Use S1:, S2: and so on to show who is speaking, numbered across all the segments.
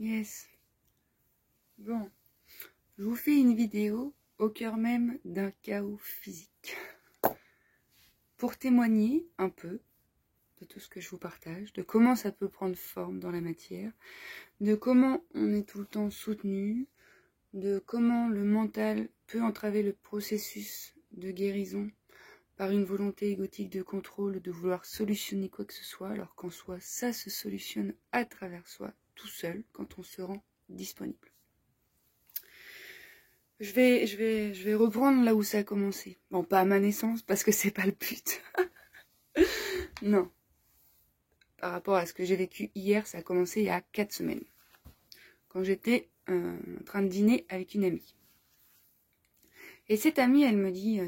S1: Yes. Bon, je vous fais une vidéo au cœur même d'un chaos physique. Pour témoigner un peu de tout ce que je vous partage, de comment ça peut prendre forme dans la matière, de comment on est tout le temps soutenu, de comment le mental peut entraver le processus de guérison par une volonté égotique de contrôle, de vouloir solutionner quoi que ce soit, alors qu'en soi, ça se solutionne à travers soi, tout seul, quand on se rend disponible. Je vais reprendre là où ça a commencé. Bon, pas à ma naissance, parce que c'est pas le but. Non. Par rapport à ce que j'ai vécu hier, ça a commencé il y a 4 semaines. Quand j'étais en train de dîner avec une amie. Et cette amie, elle me dit,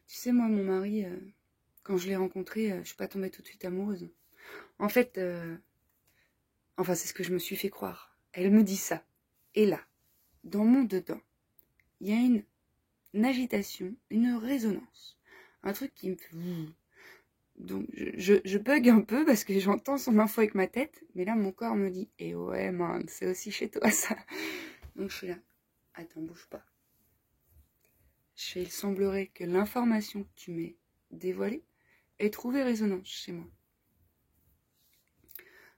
S1: tu sais, moi, mon mari, quand je l'ai rencontré, je suis pas tombée tout de suite amoureuse. En fait, enfin, c'est ce que je me suis fait croire. Elle me dit ça. Et là, dans mon dedans, il y a une agitation, une résonance. Un truc qui me fait... Donc, je bug un peu parce que j'entends son info avec ma tête. Mais là, mon corps me dit, eh ouais, man, c'est aussi chez toi, ça. Donc, je suis là. Attends, bouge pas. Il semblerait que l'information que tu m'as dévoilée ait trouvé résonance chez moi.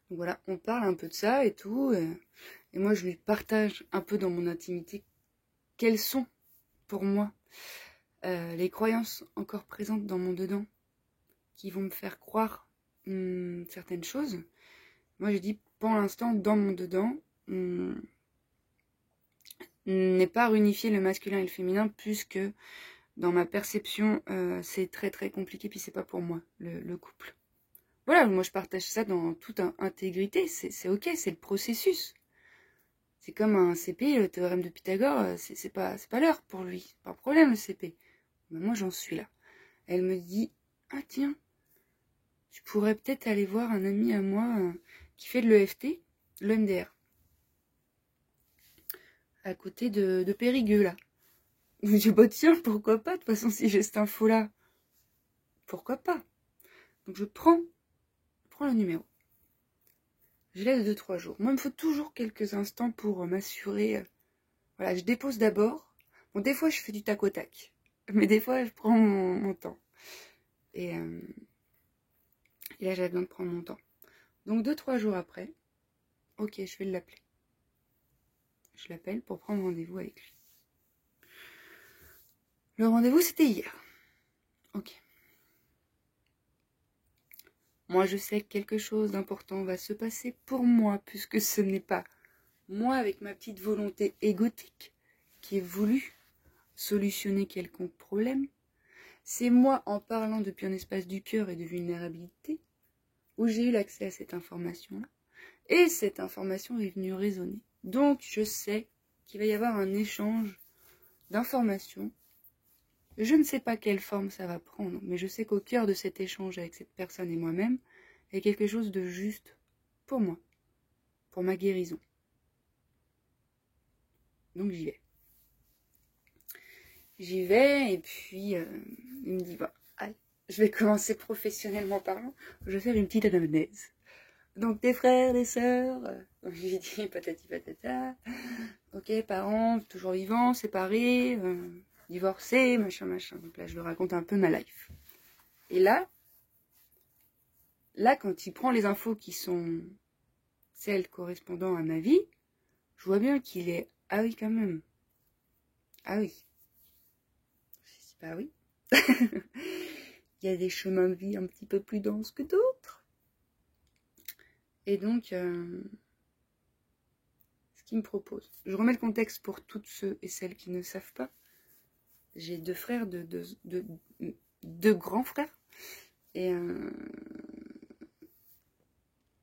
S1: Donc voilà, on parle un peu de ça et tout. Et moi, je lui partage un peu dans mon intimité quelles sont, pour moi, les croyances encore présentes dans mon dedans qui vont me faire croire certaines choses. Moi, je dis, pour l'instant, dans mon dedans, n'est pas réunifié le masculin et le féminin, puisque dans ma perception, c'est très très compliqué, puis c'est pas pour moi, le couple. Voilà, moi je partage ça dans toute intégrité, c'est ok, c'est le processus. C'est comme un CP, le théorème de Pythagore, c'est pas l'heure pour lui, pas un problème le CP. Mais moi j'en suis là. Elle me dit, ah tiens, tu pourrais peut-être aller voir un ami à moi qui fait de l'EFT, l'EMDR, à côté de Périgueux là. Je me dis, bah tiens, pourquoi pas, de toute façon si j'ai cette info là, pourquoi pas. Donc je prends le numéro. Je laisse 2-3 jours. Moi, il me faut toujours quelques instants pour m'assurer. Voilà, je dépose d'abord. Bon, des fois, je fais du tac au tac. Mais des fois, je prends mon temps. Et là, j'avais besoin de prendre mon temps. Donc, 2-3 jours après, ok, je vais l'appeler. Je l'appelle pour prendre rendez-vous avec lui. Le rendez-vous, c'était hier. Ok. Moi, je sais que quelque chose d'important va se passer pour moi, puisque ce n'est pas moi, avec ma petite volonté égotique, qui ai voulu solutionner quelconque problème. C'est moi, en parlant depuis un espace du cœur et de vulnérabilité, où j'ai eu l'accès à cette information-là. Et cette information est venue résonner. Donc, je sais qu'il va y avoir un échange d'informations. Je ne sais pas quelle forme ça va prendre, mais je sais qu'au cœur de cet échange avec cette personne et moi-même, il y a quelque chose de juste pour moi, pour ma guérison. Donc, j'y vais. J'y vais, et puis, il me dit, bah, allez, je vais commencer professionnellement parlant, je vais faire une petite anamnèse. Donc, tes frères, des sœurs, donc je lui dis patati patata, ok, parents, toujours vivants, séparés, divorcés, machin, machin. Donc là, je lui raconte un peu ma life. Et là, quand il prend les infos qui sont celles correspondant à ma vie, je vois bien qu'il est, ah oui, quand même. Ah oui. Je dis, bah oui. Il y a des chemins de vie un petit peu plus denses que d'autres. Et donc, ce qu'il me propose. Je remets le contexte pour toutes ceux et celles qui ne savent pas. J'ai 2 frères, deux grands frères. Et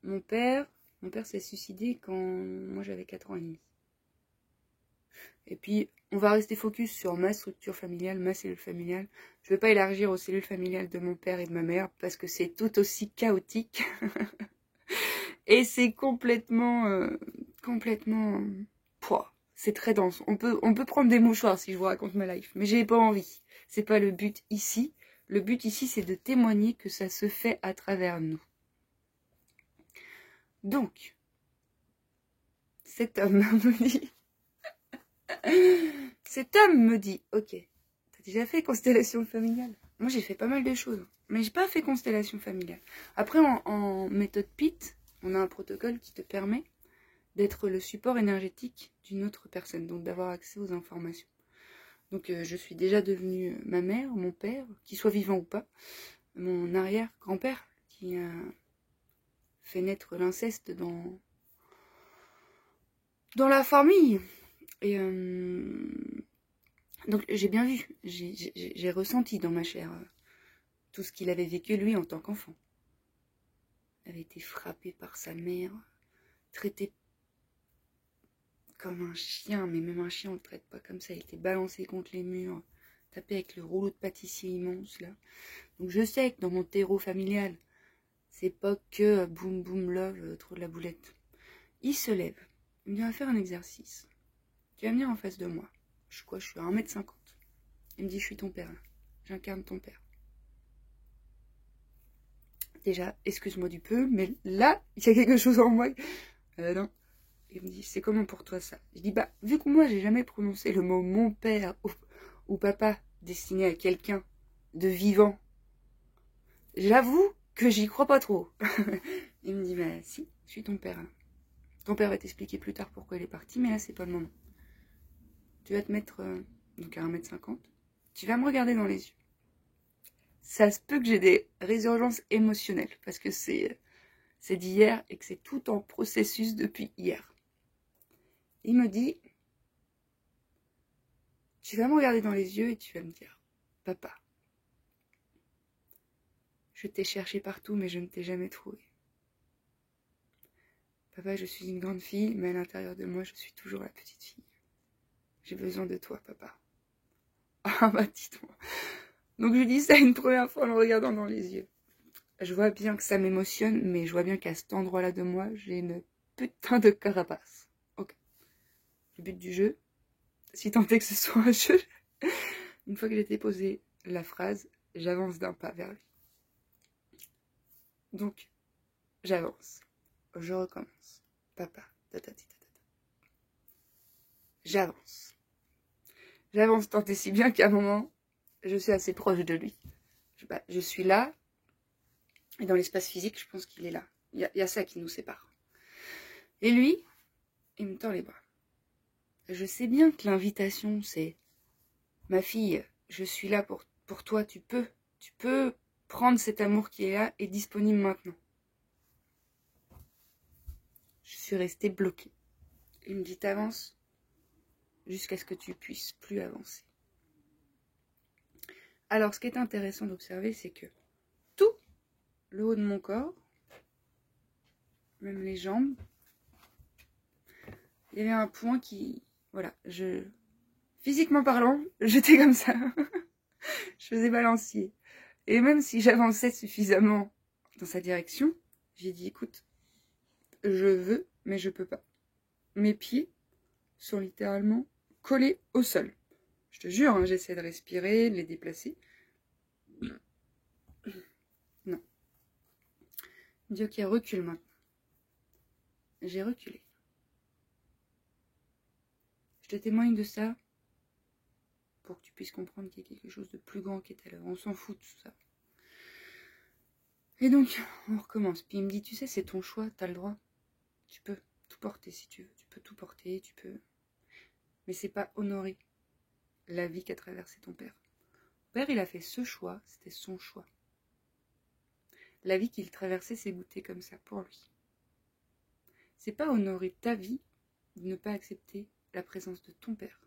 S1: mon père s'est suicidé quand moi j'avais 4 ans et demi. Et puis, on va rester focus sur ma structure familiale, ma cellule familiale. Je ne vais pas élargir aux cellules familiales de mon père et de ma mère parce que c'est tout aussi chaotique. Et c'est complètement... c'est très dense. On peut prendre des mouchoirs si je vous raconte ma life. Mais j'ai pas envie. C'est pas le but ici. Le but ici, c'est de témoigner que ça se fait à travers nous. Donc, cet homme me dit... Cet homme me dit, ok, t'as déjà fait constellation familiale? Moi, j'ai fait pas mal de choses, mais j'ai pas fait constellation familiale. Après, en méthode PIT, on a un protocole qui te permet d'être le support énergétique d'une autre personne, donc d'avoir accès aux informations. Donc, je suis déjà devenue ma mère, mon père, qu'il soit vivant ou pas, mon arrière-grand-père, qui a fait naître l'inceste dans la famille. Et donc j'ai bien vu, j'ai ressenti dans ma chair tout ce qu'il avait vécu lui en tant qu'enfant. Il avait été frappé par sa mère, traité comme un chien, mais même un chien on le traite pas comme ça. Il était balancé contre les murs, tapé avec le rouleau de pâtissier immense là. Donc je sais que dans mon terreau familial, c'est pas que boum boum love, trop de la boulette. Il se lève, il me dit on va faire un exercice. Tu vas venir en face de moi. Je suis à 1m50. Il me dit, je suis ton père. J'incarne ton père. Déjà, excuse-moi du peu, mais là, il y a quelque chose en moi. Non. Il me dit, c'est comment pour toi ça? Je dis, bah, vu que moi, j'ai jamais prononcé le mot mon père ou papa destiné à quelqu'un de vivant, j'avoue que j'y crois pas trop. Il me dit, bah, si, je suis ton père. Ton père va t'expliquer plus tard pourquoi il est parti, mais là, c'est pas le moment. Tu vas te mettre donc à 1m50. Tu vas me regarder dans les yeux. Ça se peut que j'ai des résurgences émotionnelles parce que c'est d'hier et que c'est tout en processus depuis hier. Il me dit, tu vas me regarder dans les yeux et tu vas me dire, papa, je t'ai cherché partout mais je ne t'ai jamais trouvé. Papa, je suis une grande fille, mais à l'intérieur de moi, je suis toujours la petite fille. J'ai besoin de toi, papa. Ah bah dis-toi. Donc je dis ça une première fois en le regardant dans les yeux. Je vois bien que ça m'émotionne, mais je vois bien qu'à cet endroit-là de moi, j'ai une putain de carapace. Ok. Le but du jeu, si tant est que ce soit un jeu, une fois que j'ai déposé la phrase, j'avance d'un pas vers lui. Donc, j'avance. Je recommence. Papa, tatati, tatata. J'avance. J'avance tant et si bien qu'à un moment, je suis assez proche de lui. Je suis là, et dans l'espace physique, je pense qu'il est là. Il y a ça qui nous sépare. Et lui, il me tend les bras. Je sais bien que l'invitation, c'est « Ma fille, je suis là pour toi, tu peux prendre cet amour qui est là et disponible maintenant. » Je suis restée bloquée. Il me dit « T'avances jusqu'à ce que tu puisses plus avancer. » Alors, ce qui est intéressant d'observer, c'est que tout le haut de mon corps, même les jambes, il y avait un point qui... Voilà, physiquement parlant, j'étais comme ça. Je faisais balancier. Et même si j'avançais suffisamment dans sa direction, j'ai dit, écoute, je veux, mais je peux pas. Mes pieds sont littéralement collés au sol. Je te jure, hein, j'essaie de respirer, de les déplacer. Non. Il me dit, ok, recule maintenant. J'ai reculé. Je te témoigne de ça pour que tu puisses comprendre qu'il y a quelque chose de plus grand qui est à l'œuvre. On s'en fout de tout ça. Et donc, on recommence. Puis il me dit, tu sais, c'est ton choix, t'as le droit. Tu peux tout porter si tu veux. Tu peux tout porter, tu peux... Mais c'est pas honorer la vie qu'a traversé ton père. Ton père, il a fait ce choix, c'était son choix. La vie qu'il traversait s'est goûtée comme ça pour lui. C'est pas honorer ta vie de ne pas accepter la présence de ton père.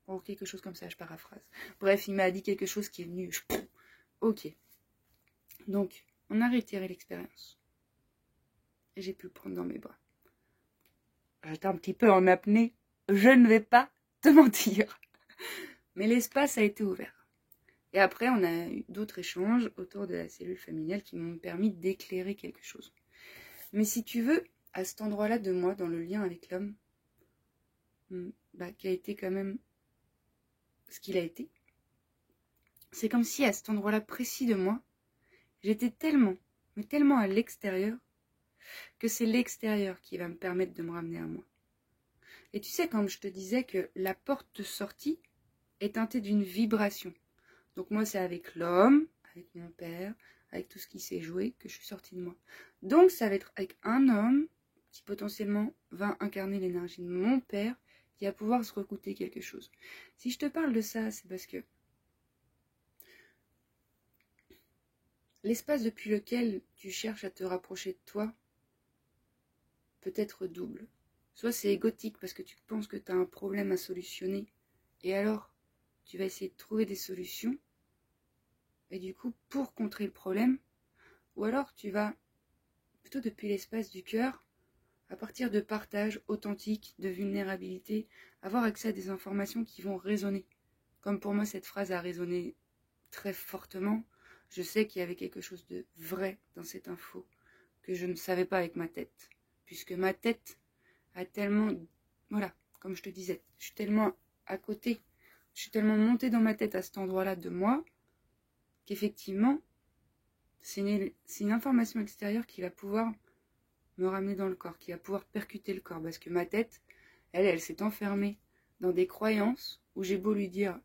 S1: Ou quelque chose comme ça, je paraphrase. Bref, il m'a dit quelque chose qui est venu. Ok. Donc, on a réitéré l'expérience. Et j'ai pu le prendre dans mes bras. J'étais un petit peu en apnée. Je ne vais pas te mentir. Mais l'espace a été ouvert. Et après, on a eu d'autres échanges autour de la cellule familiale qui m'ont permis d'éclairer quelque chose. Mais si tu veux, à cet endroit-là de moi, dans le lien avec l'homme, qui a été quand même ce qu'il a été, c'est comme si à cet endroit-là précis de moi, j'étais tellement, mais tellement à l'extérieur, que c'est l'extérieur qui va me permettre de me ramener à moi. Et tu sais, comme je te disais que la porte de sortie est teintée d'une vibration. Donc moi, c'est avec l'homme, avec mon père, avec tout ce qui s'est joué, que je suis sortie de moi. Donc ça va être avec un homme qui potentiellement va incarner l'énergie de mon père, qui va pouvoir se recouter quelque chose. Si je te parle de ça, c'est parce que l'espace depuis lequel tu cherches à te rapprocher de toi peut être double. Soit c'est égotique parce que tu penses que tu as un problème à solutionner, et alors tu vas essayer de trouver des solutions, et du coup pour contrer le problème, ou alors tu vas plutôt depuis l'espace du cœur, à partir de partage authentique, de vulnérabilité, avoir accès à des informations qui vont résonner. Comme pour moi cette phrase a résonné très fortement, je sais qu'il y avait quelque chose de vrai dans cette info que je ne savais pas avec ma tête. Puisque ma tête a tellement, voilà, comme je te disais, je suis tellement à côté, je suis tellement montée dans ma tête à cet endroit-là de moi, qu'effectivement, c'est une information extérieure qui va pouvoir me ramener dans le corps, qui va pouvoir percuter le corps. Parce que ma tête, elle s'est enfermée dans des croyances où j'ai beau lui dire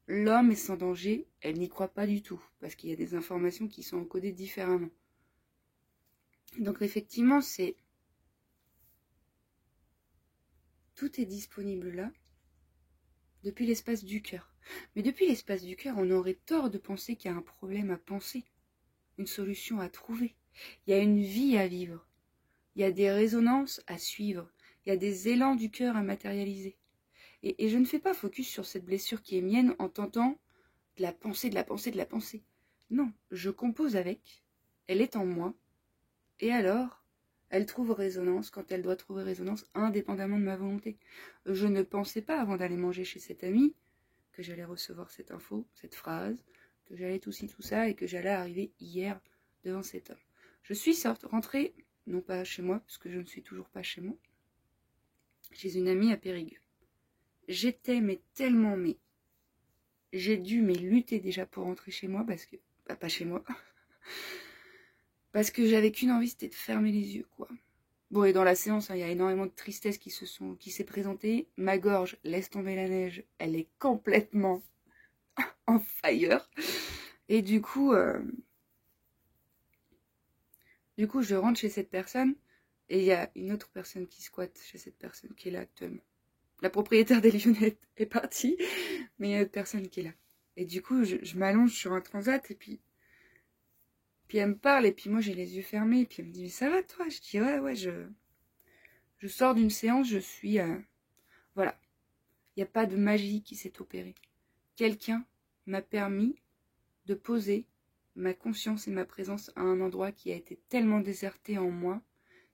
S1: l'homme est sans danger, elle n'y croit pas du tout. Parce qu'il y a des informations qui sont encodées différemment. Donc effectivement, tout est disponible là, depuis l'espace du cœur. Mais depuis l'espace du cœur, on aurait tort de penser qu'il y a un problème à penser, une solution à trouver. Il y a une vie à vivre. Il y a des résonances à suivre. Il y a des élans du cœur à matérialiser. Et je ne fais pas focus sur cette blessure qui est mienne en tentant de la pensée, de la pensée, de la pensée. Non, je compose avec. Elle est en moi. Et alors, elle trouve résonance quand elle doit trouver résonance indépendamment de ma volonté. Je ne pensais pas avant d'aller manger chez cet ami que j'allais recevoir cette info, cette phrase, que j'allais tout ci, tout ça, et que j'allais arriver hier devant cet homme. Je suis rentrée, non pas chez moi, parce que je ne suis toujours pas chez moi, chez une amie à Périgueux. J'étais tellement j'ai dû lutter déjà pour rentrer chez moi, parce que, bah, pas chez moi, parce que j'avais qu'une envie, c'était de fermer les yeux, quoi. Bon, et dans la séance, il y a énormément de tristesse qui s'est présentée. Ma gorge, laisse tomber la neige, elle est complètement en fire. Et du coup, je rentre chez cette personne, et il y a une autre personne qui squatte chez cette personne qui est là actuellement. La propriétaire des Lyonnettes est partie, mais il y a une autre personne qui est là. Et du coup, je m'allonge sur un transat, et puis elle me parle, et puis moi j'ai les yeux fermés, et puis elle me dit, mais ça va toi? Je dis, ouais, je sors d'une séance, je suis... voilà. Il n'y a pas de magie qui s'est opérée. Quelqu'un m'a permis de poser ma conscience et ma présence à un endroit qui a été tellement déserté en moi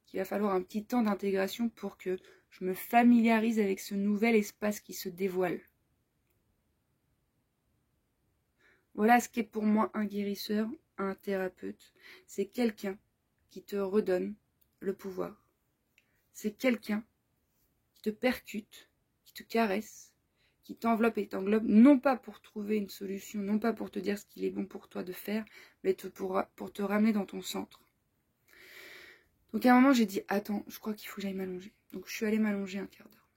S1: qu'il va falloir un petit temps d'intégration pour que je me familiarise avec ce nouvel espace qui se dévoile. Voilà ce qu'est pour moi un guérisseur, un thérapeute. C'est quelqu'un qui te redonne le pouvoir. C'est quelqu'un qui te percute, qui te caresse, qui t'enveloppe et t'englobe, non pas pour trouver une solution, non pas pour te dire ce qu'il est bon pour toi de faire, mais pour te ramener dans ton centre. Donc à un moment, j'ai dit, attends, je crois qu'il faut que j'aille m'allonger. Donc je suis allée m'allonger un quart d'heure.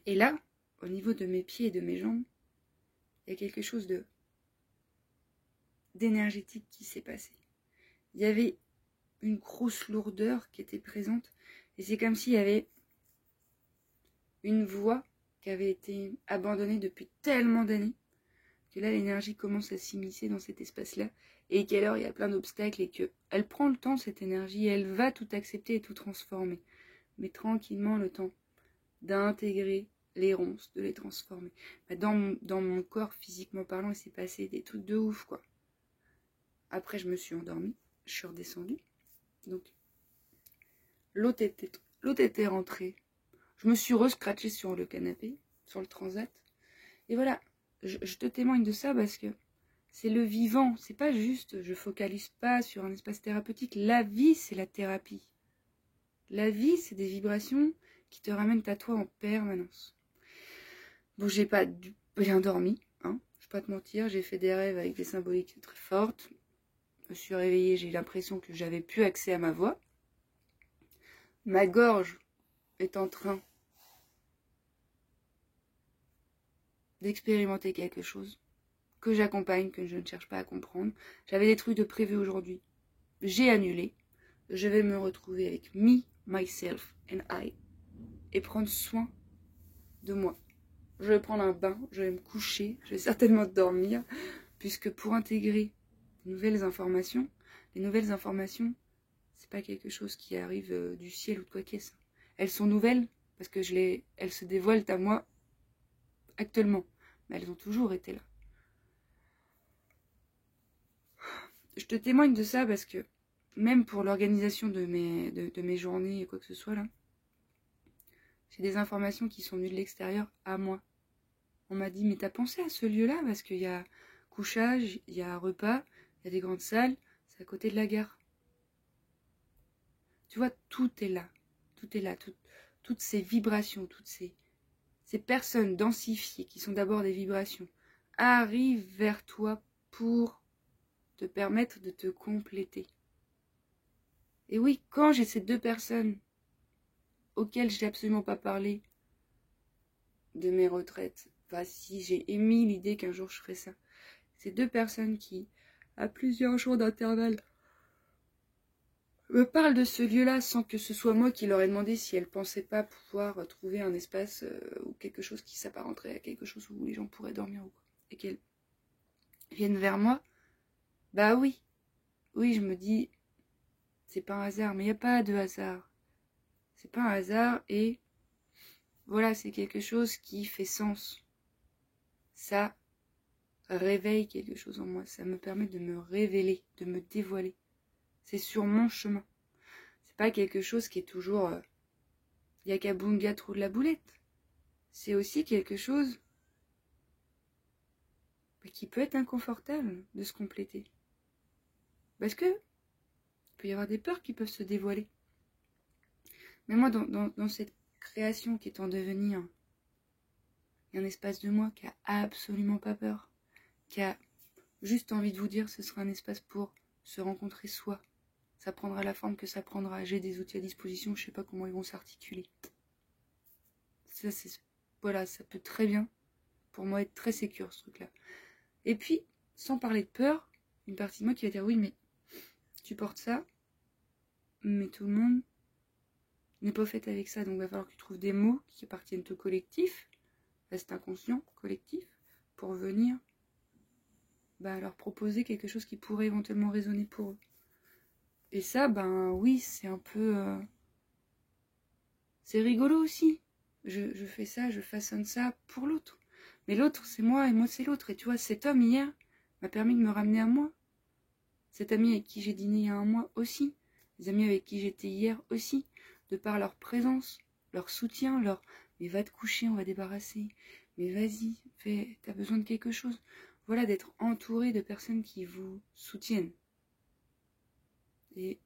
S1: Et là, au niveau de mes pieds et de mes jambes, il y a quelque chose d'énergétique qui s'est passé. Il y avait une grosse lourdeur qui était présente, et c'est comme s'il y avait une voix qui avait été abandonnée depuis tellement d'années, que là l'énergie commence à s'immiscer dans cet espace-là, et qu'alors il y a plein d'obstacles, et qu'elle prend le temps, cette énergie, et elle va tout accepter et tout transformer, mais tranquillement le temps d'intégrer les ronces, de les transformer. Dans mon corps, physiquement parlant, il s'est passé des trucs de ouf, quoi. Après, je me suis endormie, je suis redescendue, donc l'autre était rentrée. Je me suis rescratchée sur le canapé, sur le transat, et voilà, je te témoigne de ça parce que c'est le vivant, c'est pas juste, je focalise pas sur un espace thérapeutique. La vie, c'est la thérapie. La vie, c'est des vibrations qui te ramènent à toi en permanence. Bon, j'ai pas bien dormi, hein, je vais pas te mentir, j'ai fait des rêves avec des symboliques très fortes. Je me suis réveillée, j'ai eu l'impression que j'avais plus accès à ma voix. Ma gorge est en train d'expérimenter quelque chose que j'accompagne, que je ne cherche pas à comprendre. J'avais des trucs de prévu aujourd'hui. J'ai annulé. Je vais me retrouver avec me, myself and I et prendre soin de moi. Je vais prendre un bain, je vais me coucher, je vais certainement dormir, puisque pour intégrer de nouvelles informations, les nouvelles informations, c'est pas quelque chose qui arrive du ciel ou de quoi qu'est-ce. Elles sont nouvelles parce que elles se dévoilent à moi actuellement, mais elles ont toujours été là. Je te témoigne de ça parce que même pour l'organisation de mes journées et quoi que ce soit là, j'ai des informations qui sont venues de l'extérieur à moi. On m'a dit, mais t'as pensé à ce lieu-là parce qu'il y a couchage, il y a repas, il y a des grandes salles, c'est à côté de la gare. Tu vois, tout est là. Tout est là. Toutes ces vibrations, toutes ces personnes densifiées qui sont d'abord des vibrations arrivent vers toi pour te permettre de te compléter. Et oui, quand j'ai ces deux personnes auxquelles je n'ai absolument pas parlé de mes retraites, enfin si j'ai émis l'idée qu'un jour je ferais ça, ces deux personnes qui, à plusieurs jours d'intervalle, me parlent de ce lieu-là sans que ce soit moi qui leur ai demandé si elles ne pensaient pas pouvoir trouver un espace ou quelque chose qui s'apparenterait à quelque chose où les gens pourraient dormir ou quoi, et qu'elles viennent vers moi, bah oui, je me dis, c'est pas un hasard, mais il n'y a pas de hasard. C'est pas un hasard et voilà, c'est quelque chose qui fait sens. Ça réveille quelque chose en moi, ça me permet de me révéler, de me dévoiler. C'est sur mon chemin. C'est pas quelque chose qui est toujours Yakabunga trop de la boulette. C'est aussi quelque chose qui peut être inconfortable de se compléter. Parce que il peut y avoir des peurs qui peuvent se dévoiler. Mais moi, dans cette création qui est en devenir, il y a un espace de moi qui a absolument pas peur, qui a juste envie de vous dire, ce sera un espace pour se rencontrer soi. Ça prendra la forme que ça prendra. J'ai des outils à disposition, je sais pas comment ils vont s'articuler. Ça, voilà, ça peut très bien, pour moi, être très sécure, ce truc-là. Et puis, sans parler de peur, une partie de moi qui va dire, oui, mais tu portes ça, mais tout le monde n'est pas fait avec ça, donc il va falloir que tu trouves des mots qui appartiennent au collectif, à cet inconscient collectif, pour venir leur proposer quelque chose qui pourrait éventuellement résonner pour eux. Et ça, oui, c'est un peu... c'est rigolo aussi. Je fais ça, je façonne ça pour l'autre. Mais l'autre, c'est moi, et moi, c'est l'autre. Et tu vois, cet homme, hier, m'a permis de me ramener à moi. Cet ami avec qui j'ai dîné il y a un mois aussi. Les amis avec qui j'étais hier aussi. De par leur présence, leur soutien, leur... Mais va te coucher, on va débarrasser. Mais vas-y, t'as besoin de quelque chose. Voilà, d'être entouré de personnes qui vous soutiennent. Et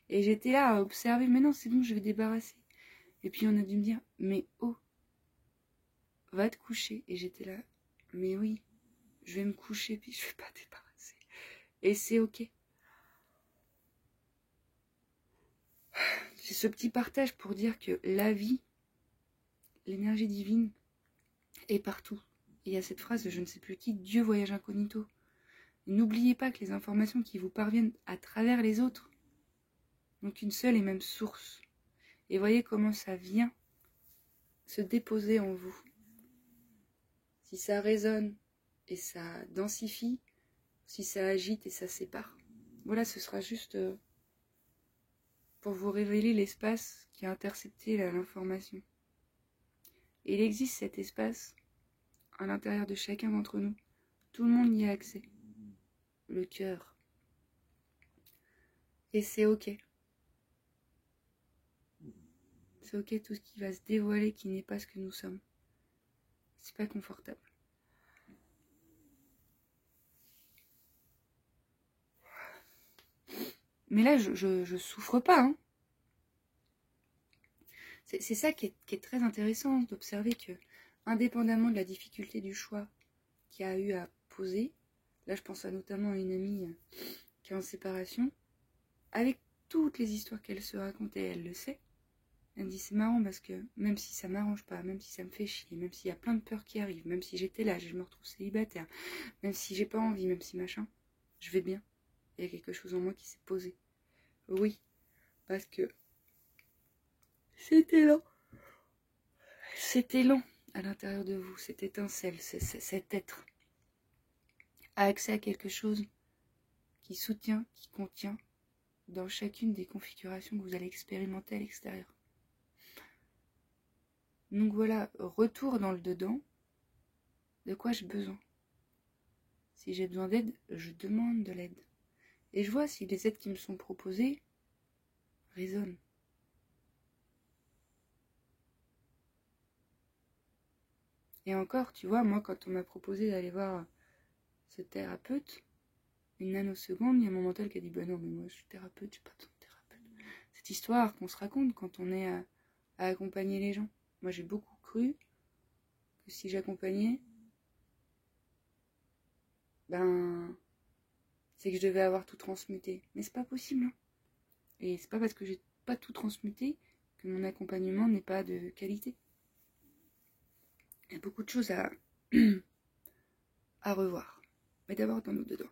S1: j'étais là à observer, mais non, c'est bon, je vais débarrasser. Et puis on a dû me dire, mais oh, va te coucher. Et j'étais là, mais oui, je vais me coucher, puis je vais pas débarrasser. Et c'est ok. C'est ce petit partage pour dire que la vie, l'énergie divine, est partout. Et il y a cette phrase de je ne sais plus qui, Dieu voyage incognito. N'oubliez pas que les informations qui vous parviennent à travers les autres n'ont qu'une seule et même source. Et voyez comment ça vient se déposer en vous. Si ça résonne et ça densifie, si ça agite et ça sépare. Voilà, ce sera juste pour vous révéler l'espace qui a intercepté l'information. Et il existe cet espace à l'intérieur de chacun d'entre nous. Tout le monde y a accès. Le cœur. Et c'est ok. C'est ok tout ce qui va se dévoiler qui n'est pas ce que nous sommes. C'est pas confortable. Mais là, je souffre pas. Hein. C'est ça qui est très intéressant d'observer que, indépendamment de la difficulté du choix qu'il y a eu à poser, là je pense notamment à une amie qui est en séparation, avec toutes les histoires qu'elle se racontait, elle le sait, Elle me dit, c'est marrant parce que même si ça m'arrange pas, même si ça me fait chier, même s'il y a plein de peurs qui arrivent, même si j'étais là, je me retrouve célibataire, même si j'ai pas envie, même si machin, je vais bien. Il y a quelque chose en moi qui s'est posé. Oui, parce que c'était lent. C'était lent à l'intérieur de vous, cette étincelle, cet être a accès à quelque chose qui soutient, qui contient dans chacune des configurations que vous allez expérimenter à l'extérieur. Donc voilà, retour dans le dedans. De quoi j'ai besoin? Si j'ai besoin d'aide, je demande de l'aide. Et je vois si les aides qui me sont proposées résonnent. Et encore, tu vois, moi, quand on m'a proposé d'aller voir ce thérapeute, une nanoseconde, il y a mon mental qui a dit, bah non, mais moi, je suis thérapeute, je suis pas ton thérapeute. Cette histoire qu'on se raconte quand on est à accompagner les gens. Moi, j'ai beaucoup cru que si j'accompagnais, ben, c'est que je devais avoir tout transmuté. Mais c'est pas possible. Hein. Et c'est pas parce que j'ai pas tout transmuté que mon accompagnement n'est pas de qualité. Il y a beaucoup de choses à, à revoir. Mais d'abord dans nous dedans.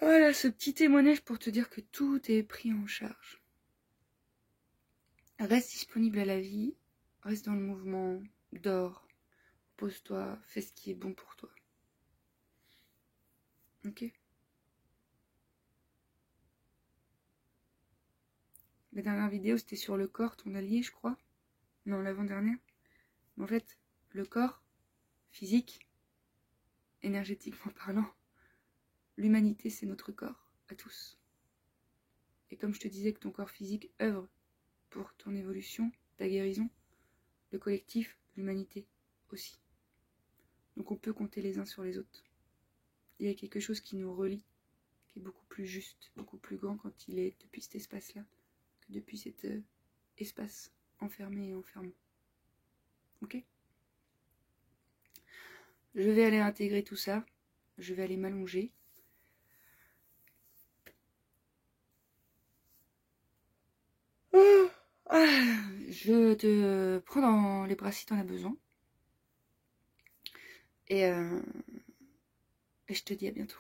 S1: Voilà ce petit témoignage pour te dire que tout est pris en charge. Reste disponible à la vie, reste dans le mouvement, dors, pose-toi, fais ce qui est bon pour toi. Ok? La dernière vidéo, c'était sur le corps, ton allié, je crois. Non, l'avant-dernière. Mais en fait, le corps, physique, énergétiquement parlant, l'humanité, c'est notre corps, à tous. Et comme je te disais que ton corps physique œuvre pour ton évolution, ta guérison, le collectif, l'humanité aussi. Donc on peut compter les uns sur les autres. Il y a quelque chose qui nous relie, qui est beaucoup plus juste, beaucoup plus grand quand il est depuis cet espace-là, que depuis cet espace enfermé et enfermant. Ok? Je vais aller intégrer tout ça, je vais aller m'allonger. Je te prends dans les bras si t'en as besoin. Et je te dis à bientôt.